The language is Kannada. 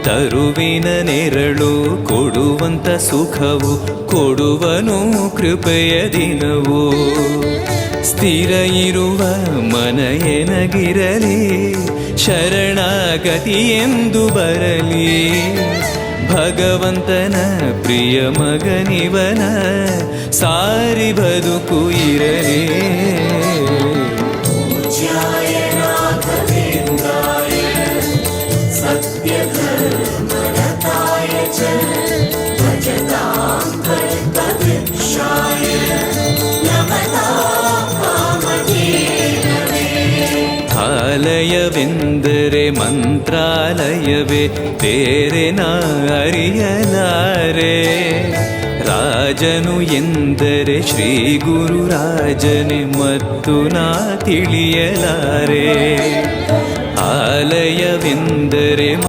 ತರುವಿನ ನೆರಳು ಕೊಡುವಂತ ಸುಖವು ಕೊಡುವನು ಕೃಪೆಯ ದಿನವು. ಸ್ಥಿರ ಇರುವ ಮನ ಎನಗಿರಲಿ ಶರಣಾಗತಿ ಎಂದು ಬರಲಿ. ಭಗವಂತನ ಪ್ರಿಯ ಮಗನಿವನ ಸಾರಿ ಬದುಕು ಇರಲಿ. ಆಲಯವೆಂದರೆ ಮಂತ್ರಾಲಯವೇ ಬೇರೆ ನಾ ಅರಿಯಲಾರೆ. ರಾಜನು ಎಂದರೆ ಶ್ರೀ ಗುರುರಾಜನೇ ಮತ್ತು ನಾ ತಿಳಿಯಲಾರೆ. ಆಲಯವೆಂದರೆ